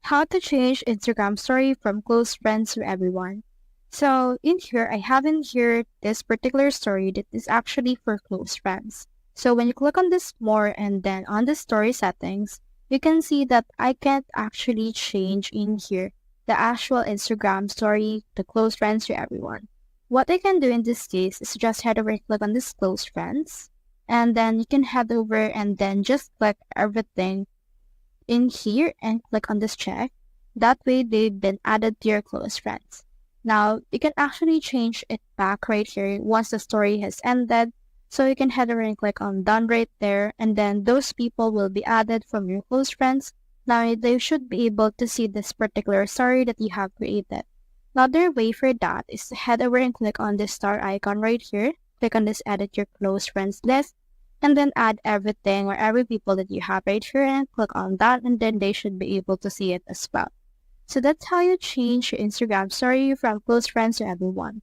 How to change Instagram story from close friends to everyone. So in here, I have in here this particular story that is actually for close friends. So when you click on this more and then on the story settings, you can see that I can't actually change in here the actual Instagram story to close friends to everyone. What I can do in this case is just head over and click on this close friends, and then you can head over and then just click everything in here and click on this check. That way they've been added to your close friends. Now you can actually change it back right here once the story has ended. So you can head over and click on done right there, and then those people will be added from your close friends. Now they should be able to see this particular story that you have created. Another way for that is to head over and click on this star icon right here. Click on this edit your close friends list, and then add everything or every people that you have right here and click on that, and then they should be able to see it as well. So that's how you change your Instagram story from close friends to everyone.